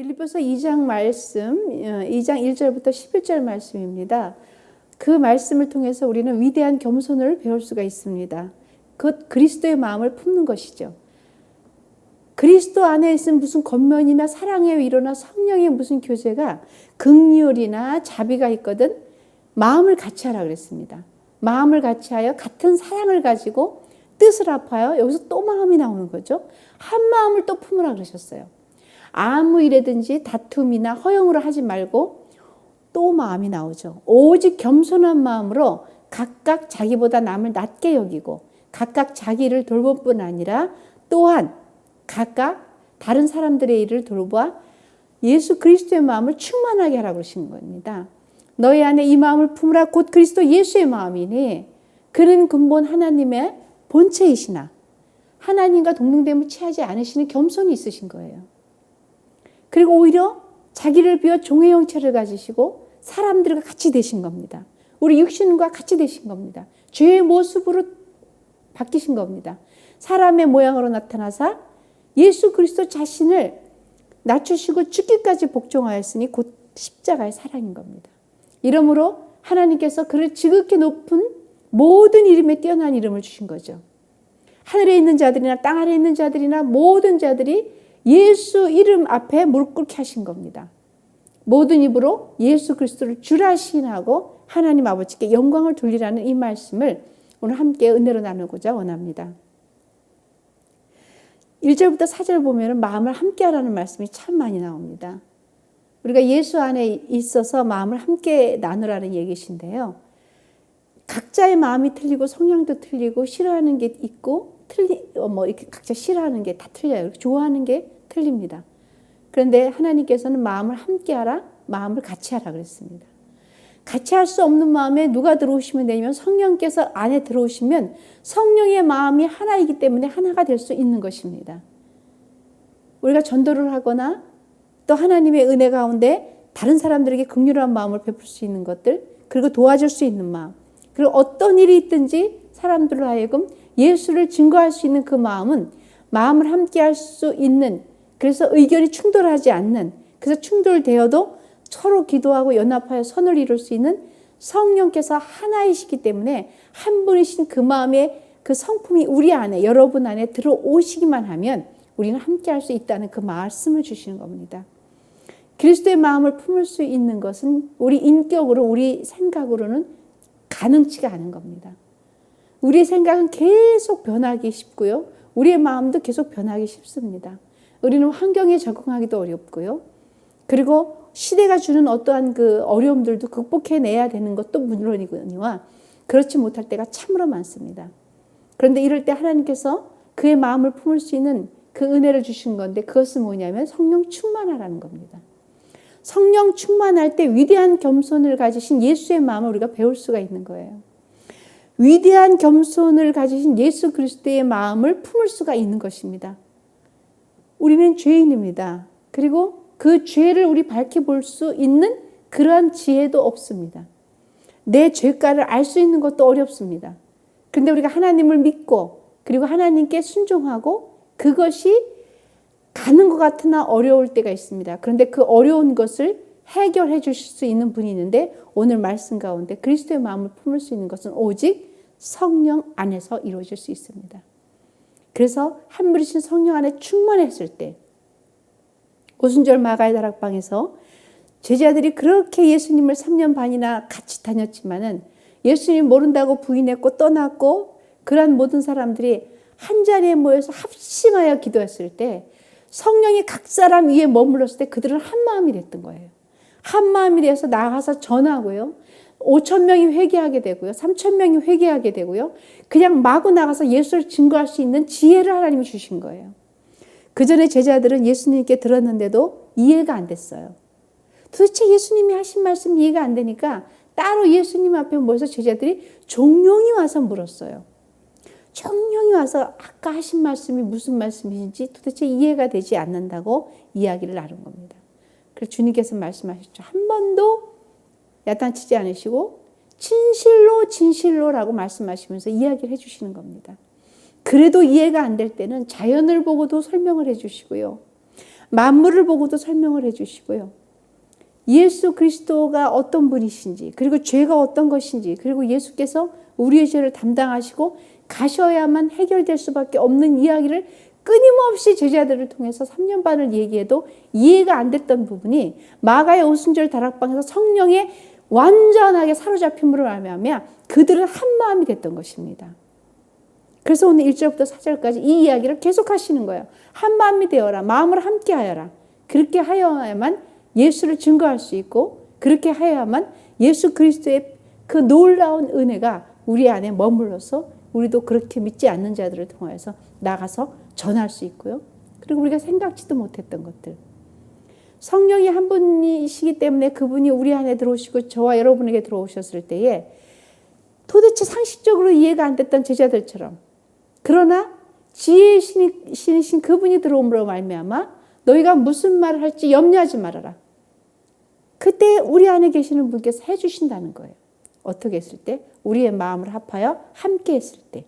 빌립보서 2장 말씀, 2장 1절부터 11절 말씀입니다. 그 말씀을 통해서 우리는 위대한 겸손을 배울 수가 있습니다. 그 그리스도의 마음을 품는 것이죠. 그리스도 안에 있으면 무슨 권면이나 사랑의 위로나 성령의 무슨 교제가 긍휼이나 자비가 있거든 마음을 같이 하라 그랬습니다. 마음을 같이 하여 같은 사랑을 가지고 뜻을 합하여 여기서 또 마음이 나오는 거죠. 한 마음을 또 품으라 그러셨어요. 아무 일에든지 다툼이나 허영으로 하지 말고 또 마음이 나오죠. 오직 겸손한 마음으로 각각 자기보다 남을 낮게 여기고 각각 자기를 돌볼 뿐 아니라 또한 각각 다른 사람들의 일을 돌보아 예수 그리스도의 마음을 충만하게 하라고 그러신 겁니다. 너희 안에 이 마음을 품으라 곧 그리스도 예수의 마음이니 그는 근본 하나님의 본체이시나 하나님과 동등됨을 취하지 않으시는 겸손이 있으신 거예요. 그리고 오히려 자기를 비워 종의 형체를 가지시고 사람들과 같이 되신 겁니다. 우리 육신과 같이 되신 겁니다. 죄의 모습으로 바뀌신 겁니다. 사람의 모양으로 나타나사 예수 그리스도 자신을 낮추시고 죽기까지 복종하였으니 곧 십자가의 사랑인 겁니다. 이러므로 하나님께서 그를 지극히 높은 모든 이름에 뛰어난 이름을 주신 거죠. 하늘에 있는 자들이나 땅 아래에 있는 자들이나 모든 자들이 예수 이름 앞에 무릎 꿇게 하신 겁니다. 모든 입으로 예수 그리스도를 주라 시인하고 하나님 아버지께 영광을 돌리라는 이 말씀을 오늘 함께 은혜로 나누고자 원합니다. 1절부터 4절 보면 마음을 함께 하라는 말씀이 참 많이 나옵니다. 우리가 예수 안에 있어서 마음을 함께 나누라는 얘기신데요. 각자의 마음이 틀리고 성향도 틀리고 싫어하는 게 있고 이렇게 각자 싫어하는 게 다 틀려요. 좋아하는 게 틀립니다. 그런데 하나님께서는 마음을 함께 하라, 마음을 같이 하라 그랬습니다. 같이 할 수 없는 마음에 누가 들어오시면 되냐면 성령께서 안에 들어오시면 성령의 마음이 하나이기 때문에 하나가 될 수 있는 것입니다. 우리가 전도를 하거나 또 하나님의 은혜 가운데 다른 사람들에게 긍휼한 마음을 베풀 수 있는 것들, 그리고 도와줄 수 있는 마음, 그리고 어떤 일이 있든지 사람들로 하여금 예수를 증거할 수 있는 그 마음은 마음을 함께 할 수 있는, 그래서 의견이 충돌하지 않는, 그래서 충돌되어도 서로 기도하고 연합하여 선을 이룰 수 있는 성령께서 하나이시기 때문에 한 분이신 그 마음의 그 성품이 우리 안에, 여러분 안에 들어오시기만 하면 우리는 함께 할 수 있다는 그 말씀을 주시는 겁니다. 그리스도의 마음을 품을 수 있는 것은 우리 인격으로, 우리 생각으로는 가능치가 않은 겁니다. 우리의 생각은 계속 변하기 쉽고요. 우리의 마음도 계속 변하기 쉽습니다. 우리는 환경에 적응하기도 어렵고요. 그리고 시대가 주는 어떠한 그 어려움들도 극복해내야 되는 것도 물론이거니와 그렇지 못할 때가 참으로 많습니다. 그런데 이럴 때 하나님께서 그의 마음을 품을 수 있는 그 은혜를 주신 건데 그것은 뭐냐면 성령 충만하라는 겁니다. 성령 충만할 때 위대한 겸손을 가지신 예수의 마음을 우리가 배울 수가 있는 거예요. 위대한 겸손을 가지신 예수 그리스도의 마음을 품을 수가 있는 것입니다. 우리는 죄인입니다. 그리고 그 죄를 우리 밝혀볼 수 있는 그러한 지혜도 없습니다. 내 죄가를 알 수 있는 것도 어렵습니다. 그런데 우리가 하나님을 믿고 그리고 하나님께 순종하고 그것이 가는 것 같으나 어려울 때가 있습니다. 그런데 그 어려운 것을 해결해 주실 수 있는 분이 있는데 오늘 말씀 가운데 그리스도의 마음을 품을 수 있는 것은 오직 성령 안에서 이루어질 수 있습니다. 그래서 한 분이신 성령 안에 충만했을 때 오순절 마가의 다락방에서 제자들이 그렇게 예수님을 3년 반이나 같이 다녔지만은 예수님 모른다고 부인했고 떠났고 그러한 모든 사람들이 한 자리에 모여서 합심하여 기도했을 때 성령이 각 사람 위에 머물렀을 때 그들은 한 마음이 됐던 거예요. 한 마음이 돼서 나가서 전하고요. 5,000명이 회개하게 되고요. 3,000명이 회개하게 되고요. 그냥 마구 나가서 예수를 증거할 수 있는 지혜를 하나님이 주신 거예요. 그 전에 제자들은 예수님께 들었는데도 이해가 안 됐어요. 도대체 예수님이 하신 말씀 이해가 안 되니까 따로 예수님 앞에 모여서 제자들이 종용이 와서 물었어요. 종용이 와서 아까 하신 말씀이 무슨 말씀인지 도대체 이해가 되지 않는다고 이야기를 나눈 겁니다. 그래서 주님께서 말씀하셨죠. 한 번도 야단치지 않으시고 진실로 진실로라고 말씀하시면서 이야기를 해주시는 겁니다. 그래도 이해가 안 될 때는 자연을 보고도 설명을 해주시고요. 만물을 보고도 설명을 해주시고요. 예수 그리스도가 어떤 분이신지, 그리고 죄가 어떤 것인지, 그리고 예수께서 우리의 죄를 담당하시고 가셔야만 해결될 수밖에 없는 이야기를 끊임없이 제자들을 통해서 3년 반을 얘기해도 이해가 안 됐던 부분이 마가의 오순절 다락방에서 성령의 완전하게 사로잡힘으로 말미암아 그들은 한 마음이 됐던 것입니다. 그래서 오늘 1절부터 4절까지 이 이야기를 계속 하시는 거예요. 한 마음이 되어라. 마음을 함께 하여라. 그렇게 하여야만 예수를 증거할 수 있고, 그렇게 하여야만 예수 그리스도의 그 놀라운 은혜가 우리 안에 머물러서 우리도 그렇게 믿지 않는 자들을 통해서 나가서 전할 수 있고요. 그리고 우리가 생각지도 못했던 것들. 성령이 한 분이시기 때문에 그분이 우리 안에 들어오시고 저와 여러분에게 들어오셨을 때에 도대체 상식적으로 이해가 안 됐던 제자들처럼, 그러나 지혜의 신이신 그분이 들어옴으로 말미암아 너희가 무슨 말을 할지 염려하지 말아라. 그때 우리 안에 계시는 분께서 해주신다는 거예요. 어떻게 했을 때? 우리의 마음을 합하여 함께 했을 때.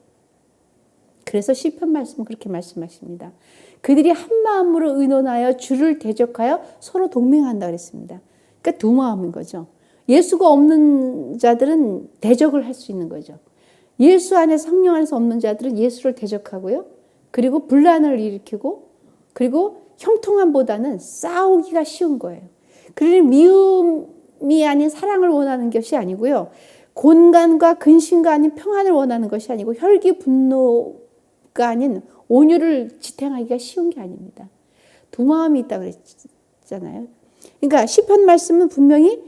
그래서 시편 말씀은 그렇게 말씀하십니다. 그들이 한 마음으로 의논하여 주를 대적하여 서로 동맹한다 그랬습니다. 그러니까 두 마음인 거죠. 예수가 없는 자들은 대적을 할 수 있는 거죠. 예수 안에 성령 안에서 없는 자들은 예수를 대적하고요. 그리고 분란을 일으키고, 그리고 형통함보다는 싸우기가 쉬운 거예요. 그러니 미움이 아닌 사랑을 원하는 것이 아니고요. 곤간과 근심과 아닌 평안을 원하는 것이 아니고 혈기 분노가 아닌 온유를 지탱하기가 쉬운 게 아닙니다. 두 마음이 있다고 그랬잖아요. 그러니까 시편 말씀은 분명히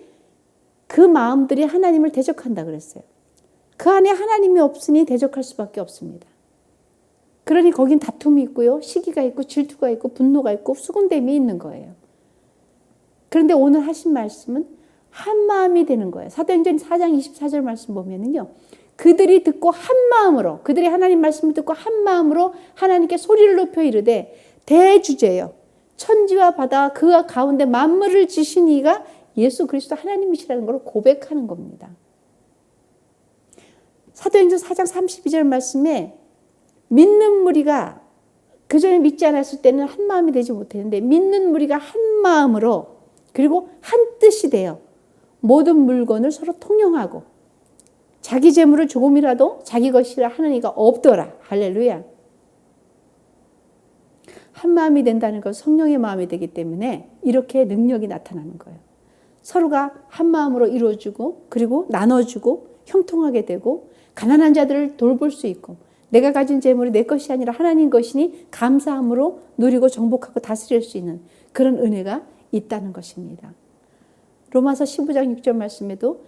그 마음들이 하나님을 대적한다 그랬어요. 그 안에 하나님이 없으니 대적할 수밖에 없습니다. 그러니 거긴 다툼이 있고요. 시기가 있고 질투가 있고 분노가 있고 수군됨이 있는 거예요. 그런데 오늘 하신 말씀은 한 마음이 되는 거예요. 사도행전 4장 24절 말씀 보면은요. 그들이 듣고 한 마음으로, 그들이 하나님 말씀을 듣고 한 마음으로 하나님께 소리를 높여 이르되 대주제여 천지와 바다와 그 가운데 만물을 지신 이가 예수 그리스도 하나님이시라는 걸 고백하는 겁니다. 사도행전 4장 32절 말씀에 믿는 무리가 그전에 믿지 않았을 때는 한 마음이 되지 못했는데 믿는 무리가 한 마음으로 그리고 한 뜻이 되어 모든 물건을 서로 통용하고 자기 재물을 조금이라도 자기 것이라 하는 이가 없더라. 할렐루야. 한 마음이 된다는 건 성령의 마음이 되기 때문에 이렇게 능력이 나타나는 거예요. 서로가 한 마음으로 이루어주고 그리고 나눠주고 형통하게 되고 가난한 자들을 돌볼 수 있고 내가 가진 재물이 내 것이 아니라 하나님 것이니 감사함으로 누리고 정복하고 다스릴 수 있는 그런 은혜가 있다는 것입니다. 로마서 15장 6절 말씀에도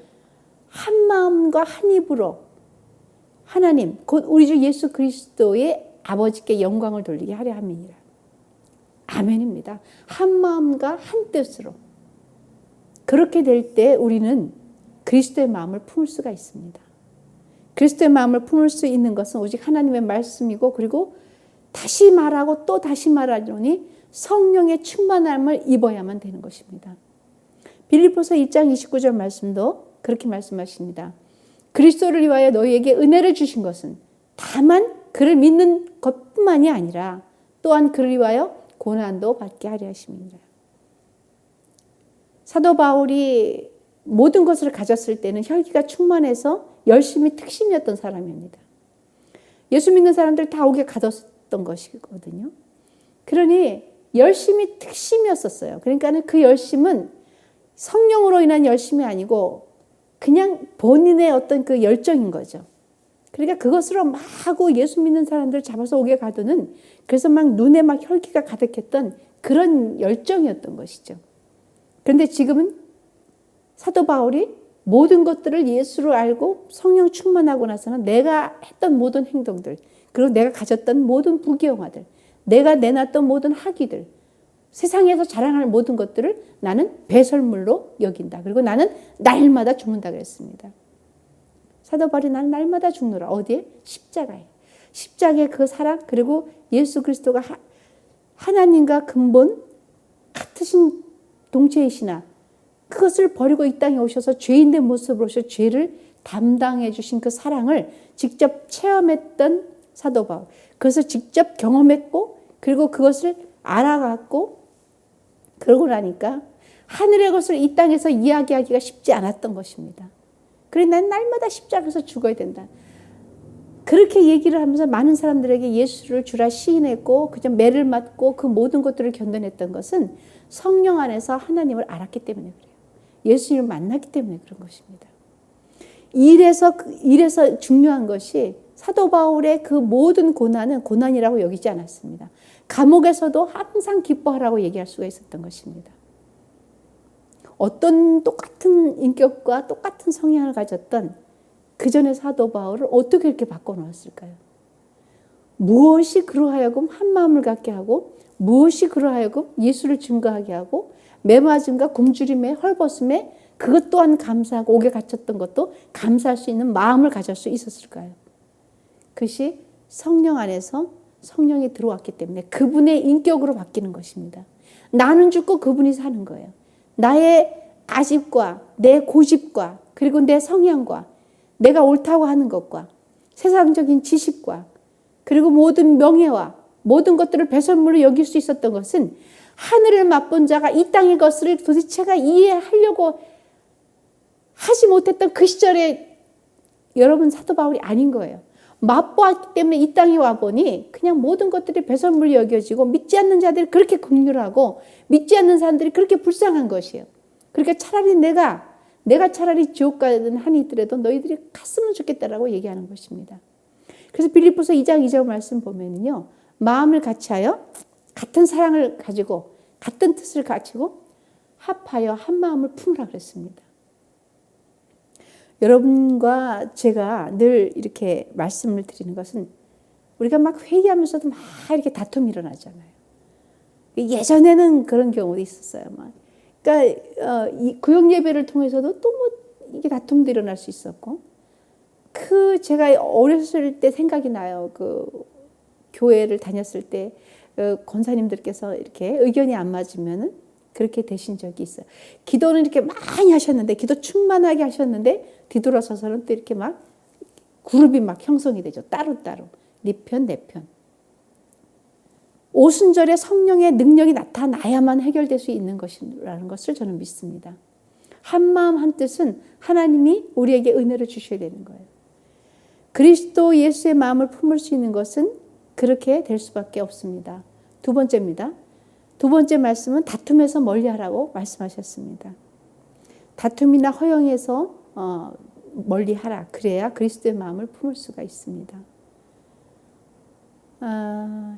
한 마음과 한 입으로 하나님 곧 우리 주 예수 그리스도의 아버지께 영광을 돌리게 하려 함이니라. 아멘입니다. 한 마음과 한 뜻으로 그렇게 될 때 우리는 그리스도의 마음을 품을 수가 있습니다. 그리스도의 마음을 품을 수 있는 것은 오직 하나님의 말씀이고 그리고 다시 말하고 또 다시 말하노니 성령의 충만함을 입어야만 되는 것입니다. 빌립보서 2장 29절 말씀도 그렇게 말씀하십니다. 그리스도를 위하여 너희에게 은혜를 주신 것은 다만 그를 믿는 것뿐만이 아니라 또한 그를 위하여 고난도 받게 하려 하심이니라. 사도 바울이 모든 것을 가졌을 때는 혈기가 충만해서 열심히 특심이었던 사람입니다. 예수 믿는 사람들 다 옥에 가뒀던 것이거든요. 그러니 열심히 특심이었었어요. 그러니까 그 열심은 성령으로 인한 열심이 아니고 그냥 본인의 어떤 그 열정인 거죠. 그러니까 그것으로 막 하고 예수 믿는 사람들 잡아서 옥에 가두는 그래서 막 눈에 막 혈기가 가득했던 그런 열정이었던 것이죠. 그런데 지금은 사도 바울이 모든 것들을 예수로 알고 성령 충만하고 나서는 내가 했던 모든 행동들 그리고 내가 가졌던 모든 부귀영화들 내가 내놨던 모든 학위들 세상에서 자랑할 모든 것들을 나는 배설물로 여긴다. 그리고 나는 날마다 죽는다 그랬습니다. 사도 바울이 나는 날마다 죽노라. 어디에? 십자가에. 십자가의 그 사랑 그리고 예수 그리스도가 하나님과 근본 같으신 동체이시나 그것을 버리고 이 땅에 오셔서 죄인된 모습으로 오셔 죄를 담당해 주신 그 사랑을 직접 체험했던 사도 바울. 그것을 직접 경험했고 그리고 그것을 알아갔고 그러고 나니까 하늘의 것을 이 땅에서 이야기하기가 쉽지 않았던 것입니다. 그래 난 날마다 십자가에서 죽어야 된다. 그렇게 얘기를 하면서 많은 사람들에게 예수를 주라 시인했고 그저 매를 맞고 그 모든 것들을 견뎌냈던 것은 성령 안에서 하나님을 알았기 때문에 그래요. 예수님을 만났기 때문에 그런 것입니다. 이래서 중요한 것이 사도 바울의 그 모든 고난은 고난이라고 여기지 않았습니다. 감옥에서도 항상 기뻐하라고 얘기할 수가 있었던 것입니다. 어떤 똑같은 인격과 똑같은 성향을 가졌던 그 전에 사도 바울을 어떻게 이렇게 바꿔놓았을까요? 무엇이 그로 하여금 한 마음을 갖게 하고 무엇이 그로 하여금 예수를 증거하게 하고 매맞음과 굶주림에 헐벗음에 그것 또한 감사하고 옥에 갇혔던 것도 감사할 수 있는 마음을 가질 수 있었을까요? 그것이 성령 안에서 성령이 들어왔기 때문에 그분의 인격으로 바뀌는 것입니다. 나는 죽고 그분이 사는 거예요. 나의 아집과 내 고집과 그리고 내 성향과 내가 옳다고 하는 것과 세상적인 지식과 그리고 모든 명예와 모든 것들을 배설물로 여길 수 있었던 것은 하늘을 맛본 자가 이 땅의 것을 도대체가 이해하려고 하지 못했던 그 시절에 여러분 사도 바울이 아닌 거예요. 맛보았기 때문에 이 땅에 와보니 그냥 모든 것들이 배설물로 여겨지고 믿지 않는 자들이 그렇게 긍휼하고 믿지 않는 사람들이 그렇게 불쌍한 것이에요. 그러니까 차라리 내가 차라리 지옥 가는 한이 있더라도 너희들이 갔으면 좋겠다라고 얘기하는 것입니다. 그래서 빌립보서 2장 2절 말씀 보면요. 마음을 같이하여 같은 사랑을 가지고 같은 뜻을 가지고 합하여 한 마음을 품으라 그랬습니다. 여러분과 제가 늘 이렇게 말씀을 드리는 것은 우리가 막 회의하면서도 막 이렇게 다툼이 일어나잖아요. 예전에는 그런 경우도 있었어요. 그러니까 이 구역 예배를 통해서도 또 뭐 이게 다툼도 일어날 수 있었고, 제가 어렸을 때 생각이 나요. 그 교회를 다녔을 때 권사님들께서 이렇게 의견이 안 맞으면은 그렇게 되신 적이 있어요. 기도는 이렇게 많이 하셨는데, 기도 충만하게 하셨는데 뒤돌아서서는 또 이렇게 막 그룹이 막 형성이 되죠. 따로따로. 네 편, 내 편. 오순절에 성령의 능력이 나타나야만 해결될 수 있는 것이라는 것을 저는 믿습니다. 한 마음 한 뜻은 하나님이 우리에게 은혜를 주셔야 되는 거예요. 그리스도 예수의 마음을 품을 수 있는 것은 그렇게 될 수밖에 없습니다. 두 번째입니다. 두 번째 말씀은 다툼에서 멀리하라고 말씀하셨습니다. 다툼이나 허영에서 멀리하라. 그래야 그리스도의 마음을 품을 수가 있습니다.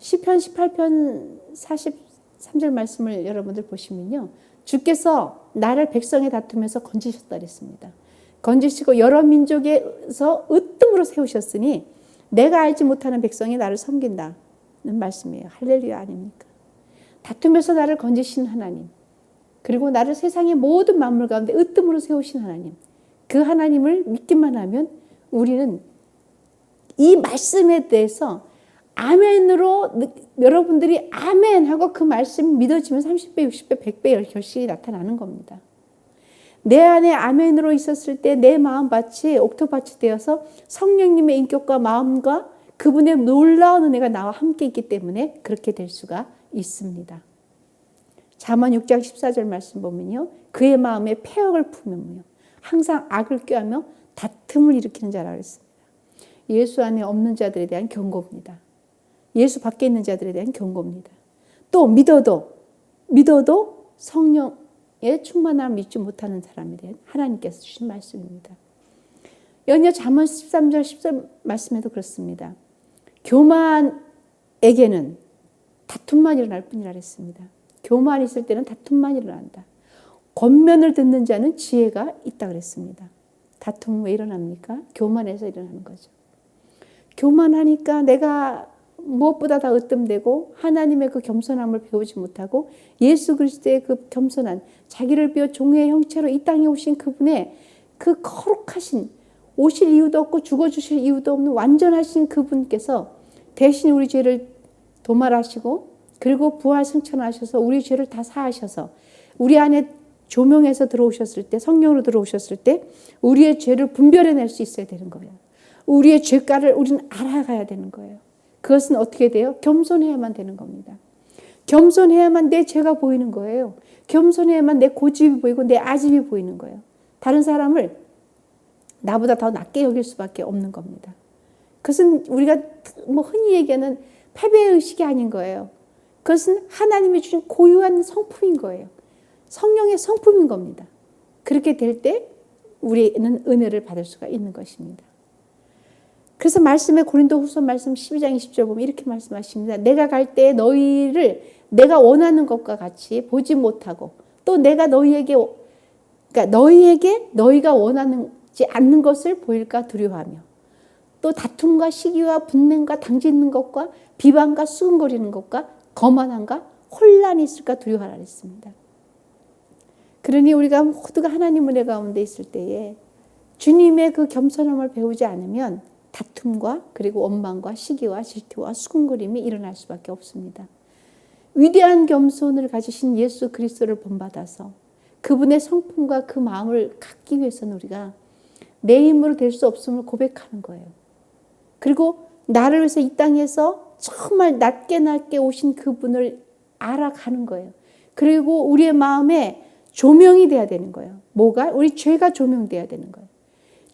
시편 18편 43절 말씀을 여러분들 보시면요. 주께서 나를 백성의 다툼에서 건지셨다 그랬습니다. 건지시고 여러 민족에서 으뜸으로 세우셨으니 내가 알지 못하는 백성이 나를 섬긴다는 말씀이에요. 할렐루야 아닙니까? 다툼에서 나를 건지신 하나님, 그리고 나를 세상의 모든 만물 가운데 으뜸으로 세우신 하나님, 그 하나님을 믿기만 하면 우리는 이 말씀에 대해서 아멘으로 여러분들이 아멘하고 그 말씀 믿어지면 30배, 60배, 100배 결실이 나타나는 겁니다. 내 안에 아멘으로 있었을 때 내 마음밭이 옥토밭이 되어서 성령님의 인격과 마음과 그분의 놀라운 은혜가 나와 함께 있기 때문에 그렇게 될 수가 있습니다. 잠언 6장 14절 말씀 보면요. 그의 마음에 패역을 품으며 항상 악을 꾀하며 다툼을 일으키는 자라 그랬습니다. 예수 안에 없는 자들에 대한 경고입니다. 예수 밖에 있는 자들에 대한 경고입니다. 또 믿어도 성령의 충만함을 믿지 못하는 사람에 대한 하나님께서 주신 말씀입니다. 연여 잠언 13절 10절 말씀에도 그렇습니다. 교만에게는 다툼만 일어날 뿐이라 했습니다. 교만 있을 때는 다툼만 일어난다. 권면을 듣는 자는 지혜가 있다 그랬습니다. 다툼은 왜 일어납니까? 교만해서 일어나는 거죠. 교만하니까 내가 무엇보다 다 으뜸되고 하나님의 그 겸손함을 배우지 못하고 예수 그리스도의 그 겸손한 자기를 비워 종의 형체로 이 땅에 오신 그분의 그 거룩하신 오실 이유도 없고 죽어주실 이유도 없는 완전하신 그분께서 대신 우리 죄를 도말하시고 그리고 부활 승천하셔서 우리 죄를 다 사하셔서 우리 안에 조명해서 들어오셨을 때 성령으로 들어오셨을 때 우리의 죄를 분별해낼 수 있어야 되는 거예요. 우리의 죄가를 우리는 알아가야 되는 거예요. 그것은 어떻게 돼요? 겸손해야만 되는 겁니다. 겸손해야만 내 죄가 보이는 거예요. 겸손해야만 내 고집이 보이고 내 아집이 보이는 거예요. 다른 사람을 나보다 더 낮게 여길 수밖에 없는 겁니다. 그것은 우리가 흔히 얘기하는 패배의식이 아닌 거예요. 그것은 하나님이 주신 고유한 성품인 거예요. 성령의 성품인 겁니다. 그렇게 될 때 우리는 은혜를 받을 수가 있는 것입니다. 그래서 말씀에 고린도후서 말씀 12장 20절 보면 이렇게 말씀하십니다. 내가 갈 때 너희를 내가 원하는 것과 같이 보지 못하고 또 내가 너희에게 너희가 원하지 않는 것을 보일까 두려워하며 또 다툼과 시기와 분냄과 당짓는 것과 비방과 수근거리는 것과 거만함과 혼란이 있을까 두려워하라 했습니다. 그러니 우리가 모두가 하나님 은혜 가운데 있을 때에 주님의 그 겸손함을 배우지 않으면 다툼과 그리고 원망과 시기와 질투와 수군거림이 일어날 수밖에 없습니다. 위대한 겸손을 가지신 예수 그리스도를 본받아서 그분의 성품과 그 마음을 갖기 위해서는 우리가 내 힘으로 될 수 없음을 고백하는 거예요. 그리고 나를 위해서 이 땅에서 정말 낮게 오신 그분을 알아가는 거예요. 그리고 우리의 마음에 조명이 돼야 되는 거예요. 뭐가? 우리 죄가 조명돼야 되는 거예요.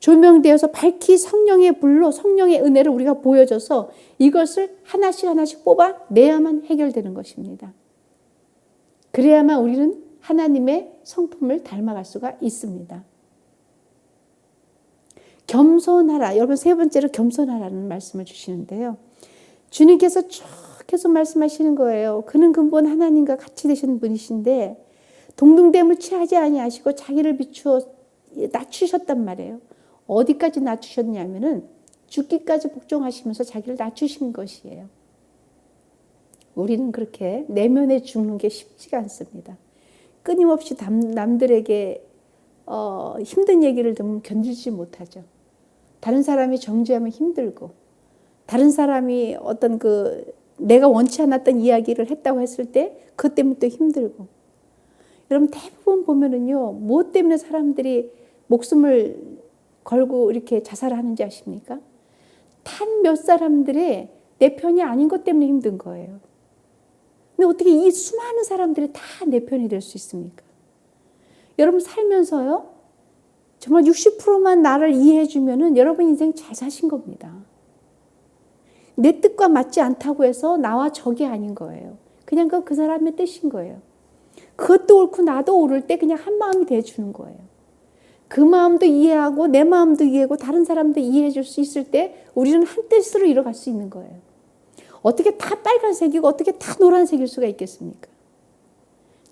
조명되어서 밝히 성령의 불로 성령의 은혜를 우리가 보여줘서 이것을 하나씩 뽑아내야만 해결되는 것입니다. 그래야만 우리는 하나님의 성품을 닮아갈 수가 있습니다. 겸손하라. 여러분 세 번째로 겸손하라는 말씀을 주시는데요. 주님께서 쭉 계속 말씀하시는 거예요. 그는 근본 하나님과 같이 되신 분이신데 동등됨을 취하지 아니하시고 자기를 비추어 낮추셨단 말이에요. 어디까지 낮추셨냐면은 죽기까지 복종하시면서 자기를 낮추신 것이에요. 우리는 그렇게 내면에 죽는 게 쉽지가 않습니다. 끊임없이 남들에게 힘든 얘기를 들으면 견디지 못하죠. 다른 사람이 정죄하면 힘들고 다른 사람이 어떤 내가 원치 않았던 이야기를 했다고 했을 때 그것 때문에 또 힘들고 여러분 대부분 보면은요 무엇 때문에 사람들이 목숨을 걸고 이렇게 자살을 하는지 아십니까? 단 몇 사람들의 내 편이 아닌 것 때문에 힘든 거예요. 근데 어떻게 이 수많은 사람들이 다 내 편이 될 수 있습니까? 여러분 살면서요 정말 60%만 나를 이해해 주면은 여러분 인생 잘 사신 겁니다. 내 뜻과 맞지 않다고 해서 나와 적이 아닌 거예요. 그냥 그 사람의 뜻인 거예요. 그것도 옳고 나도 옳을 때 그냥 한 마음이 돼주는 거예요. 그 마음도 이해하고 내 마음도 이해하고 다른 사람도 이해해 줄 수 있을 때 우리는 한 뜻으로 이뤄갈 수 있는 거예요. 어떻게 다 빨간색이고 어떻게 다 노란색일 수가 있겠습니까?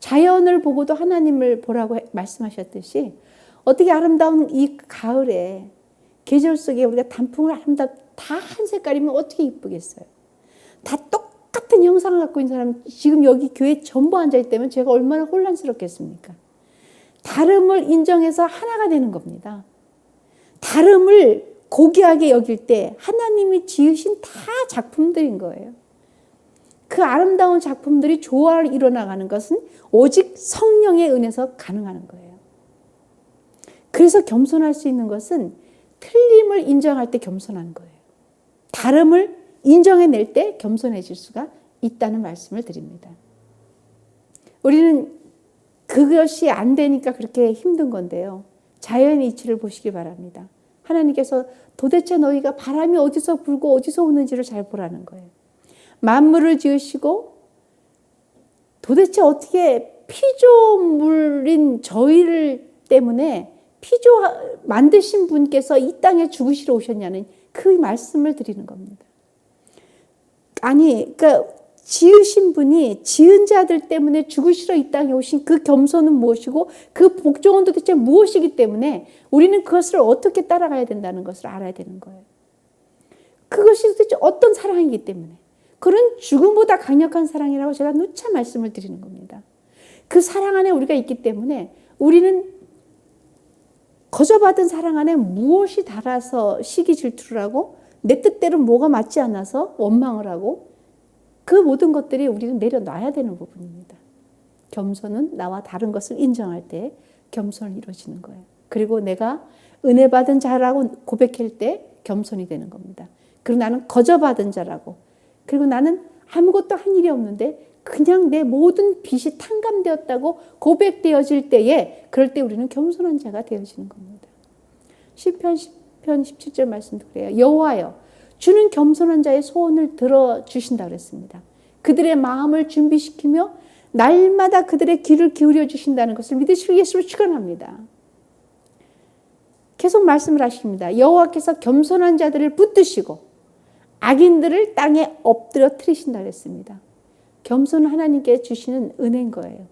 자연을 보고도 하나님을 보라고 말씀하셨듯이 어떻게 아름다운 이 가을에 계절 속에 우리가 단풍을 다 한 색깔이면 어떻게 이쁘겠어요? 다 똑같은 형상을 갖고 있는 사람 지금 여기 교회에 전부 앉아있다면 제가 얼마나 혼란스럽겠습니까? 다름을 인정해서 하나가 되는 겁니다. 다름을 고귀하게 여길 때 하나님이 지으신 다 작품들인 거예요. 그 아름다운 작품들이 조화를 이뤄나가는 것은 오직 성령의 은혜에서 가능한 거예요. 그래서 겸손할 수 있는 것은 틀림을 인정할 때 겸손한 거예요. 다름을 인정해낼 때 겸손해질 수가 있다는 말씀을 드립니다. 우리는 그것이 안 되니까 그렇게 힘든 건데요. 자연의 이치를 보시기 바랍니다. 하나님께서 도대체 너희가 바람이 어디서 불고 어디서 오는지를 잘 보라는 거예요. 만물을 지으시고 도대체 어떻게 피조물인 저희를 때문에 만드신 분께서 이 땅에 죽으시러 오셨냐는 그 말씀을 드리는 겁니다. 아니, 그러니까 지으신 분이 지은 자들 때문에 죽으시러 이 땅에 오신 그 겸손은 무엇이고 그 복종은 도대체 무엇이기 때문에 우리는 그것을 어떻게 따라가야 된다는 것을 알아야 되는 거예요. 그것이 도대체 어떤 사랑이기 때문에 그런 죽음보다 강력한 사랑이라고 제가 누차 말씀을 드리는 겁니다. 그 사랑 안에 우리가 있기 때문에 우리는 거저받은 사랑 안에 무엇이 달아서 시기 질투를 하고 내 뜻대로 뭐가 맞지 않아서 원망을 하고 그 모든 것들이 우리는 내려놔야 되는 부분입니다. 겸손은 나와 다른 것을 인정할 때 겸손이 이루어지는 거예요. 그리고 내가 은혜 받은 자라고 고백할 때 겸손이 되는 겁니다. 그리고 나는 거저받은 자라고 그리고 나는 아무것도 한 일이 없는데 그냥 내 모든 빚이 탕감되었다고 고백되어질 때에 그럴 때 우리는 겸손한 자가 되어지는 겁니다. 시편 17절 말씀도 그래요. 여호와여 주는 겸손한 자의 소원을 들어주신다 그랬습니다. 그들의 마음을 준비시키며 날마다 그들의 귀를 기울여 주신다는 것을 믿으시고 예수를 축원합니다. 계속 말씀을 하십니다. 여호와께서 겸손한 자들을 붙드시고 악인들을 땅에 엎드려 트리신다 그랬습니다. 겸손은 하나님께 주시는 은혜인 거예요.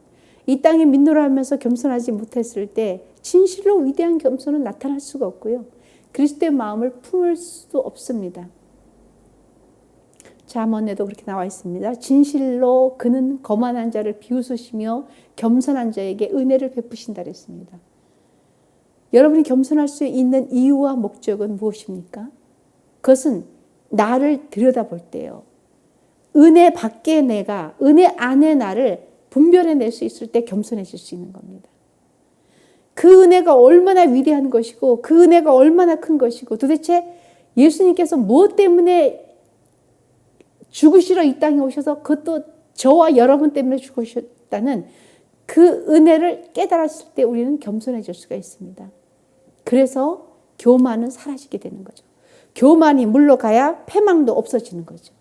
이 땅에 민노라하면서 겸손하지 못했을 때 진실로 위대한 겸손은 나타날 수가 없고요. 그리스도의 마음을 품을 수 없습니다. 잠언에도 그렇게 나와 있습니다. 진실로 그는 거만한 자를 비웃으시며 겸손한 자에게 은혜를 베푸신다 그랬습니다. 여러분이 겸손할 수 있는 이유와 목적은 무엇입니까? 그것은 나를 들여다볼 때요. 은혜 밖에 내가, 은혜 안에 나를 분별해낼 수 있을 때 겸손해질 수 있는 겁니다. 그 은혜가 얼마나 위대한 것이고 그 은혜가 얼마나 큰 것이고 도대체 예수님께서 무엇 때문에 죽으시러 이 땅에 오셔서 그것도 저와 여러분 때문에 죽으셨다는 그 은혜를 깨달았을 때 우리는 겸손해질 수가 있습니다. 그래서 교만은 사라지게 되는 거죠. 교만이 물러가야 패망도 없어지는 거죠.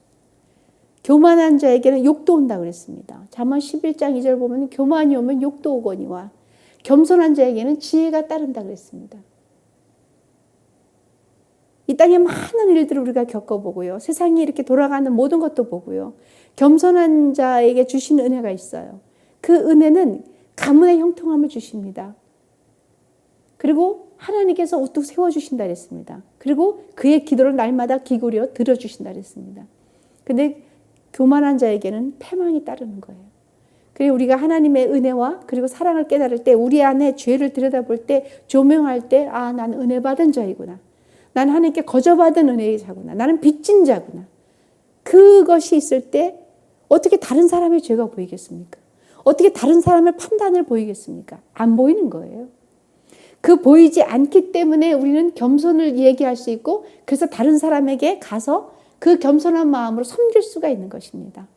교만한 자에게는 욕도 온다고 그랬습니다. 잠언 11장 2절 보면 교만이 오면 욕도 오거니와 겸손한 자에게는 지혜가 따른다 그랬습니다. 이 땅에 많은 일들을 우리가 겪어보고요. 세상이 이렇게 돌아가는 모든 것도 보고요. 겸손한 자에게 주신 은혜가 있어요. 그 은혜는 가문의 형통함을 주십니다. 그리고 하나님께서 우뚝 세워주신다 그랬습니다. 그리고 그의 기도를 날마다 기울여 들어주신다 그랬습니다. 근데 교만한 자에게는 패망이 따르는 거예요. 그리고 우리가 하나님의 은혜와 그리고 사랑을 깨달을 때 우리 안에 죄를 들여다볼 때 조명할 때 아, 난 은혜 받은 자이구나. 난 하나님께 거저받은 은혜의 자구나. 나는 빚진 자구나. 그것이 있을 때 어떻게 다른 사람의 죄가 보이겠습니까? 어떻게 다른 사람의 판단을 보이겠습니까? 안 보이는 거예요. 그 보이지 않기 때문에 우리는 겸손을 얘기할 수 있고 그래서 다른 사람에게 가서 그 겸손한 마음으로 섬길 수가 있는 것입니다.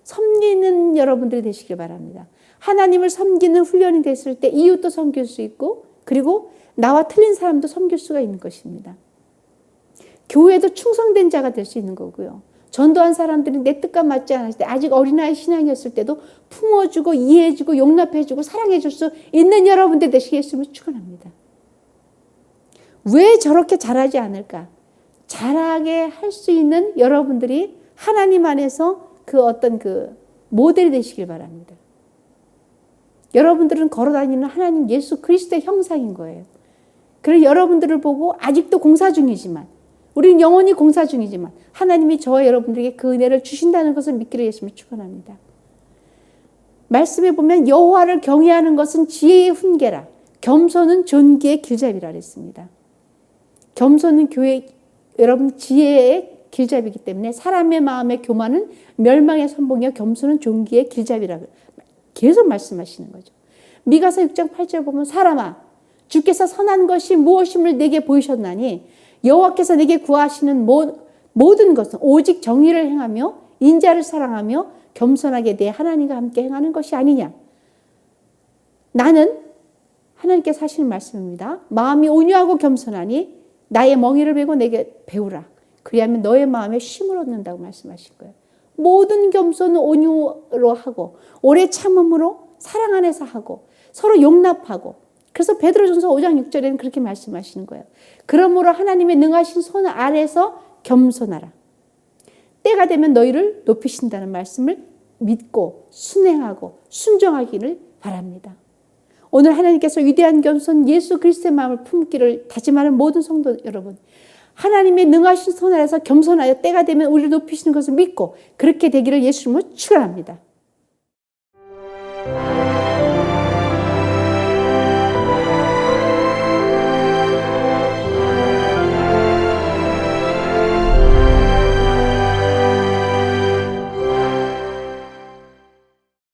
섬기는 여러분들이 되시길 바랍니다. 하나님을 섬기는 훈련이 됐을 때 이웃도 섬길 수 있고 그리고 나와 틀린 사람도 섬길 수가 있는 것입니다. 교회도 충성된 자가 될 수 있는 거고요. 전도한 사람들이 내 뜻과 맞지 않았을 때 아직 어린아이 신앙이었을 때도 품어주고 이해해주고 용납해주고 사랑해줄 수 있는 여러분들 되시겠음을 축원합니다. 왜 저렇게 잘하지 않을까? 잘하게 할 수 있는 여러분들이 하나님 안에서 그 어떤 그 모델이 되시길 바랍니다. 여러분들은 걸어다니는 하나님 예수 그리스도의 형상인 거예요. 그래서 여러분들을 보고 아직도 공사 중이지만 우리는 영원히 공사 중이지만 하나님이 저와 여러분들에게 그 은혜를 주신다는 것을 믿기를 예수님을 축원합니다. 말씀에 보면 여호와를 경외하는 것은 지혜의 훈계라 겸손은 존귀의 길잡이라 그랬습니다. 겸손은 여러분 지혜의 길잡이기 때문에 사람의 마음의 교만은 멸망의 선봉이요 겸손은 존귀의 길잡이라 계속 말씀하시는 거죠. 미가서 6장 8절 보면 사람아 주께서 선한 것이 무엇임을 내게 보이셨나니 여호와께서 내게 구하시는 모든 것은 오직 정의를 행하며 인자를 사랑하며 겸손하게 내 하나님과 함께 행하는 것이 아니냐. 나는 하나님께서 하시는 말씀입니다. 마음이 온유하고 겸손하니 나의 멍에를 베고 내게 배우라. 그리하면 너의 마음에 쉼을 얻는다고 말씀하신 거예요. 모든 겸손은 온유로 하고 오래 참음으로 사랑 안에서 하고 서로 용납하고 그래서 베드로전서 5장 6절에는 그렇게 말씀하시는 거예요. 그러므로 하나님의 능하신 손 아래서 겸손하라. 때가 되면 너희를 높이신다는 말씀을 믿고 순행하고 순종하기를 바랍니다. 오늘 하나님께서 위대한 겸손 예수 그리스도의 마음을 품기를 다짐하는 모든 성도 여러분, 하나님의 능하신 손 아래서 겸손하여 때가 되면 우리를 높이시는 것을 믿고 그렇게 되기를 예수님으로 축원합니다.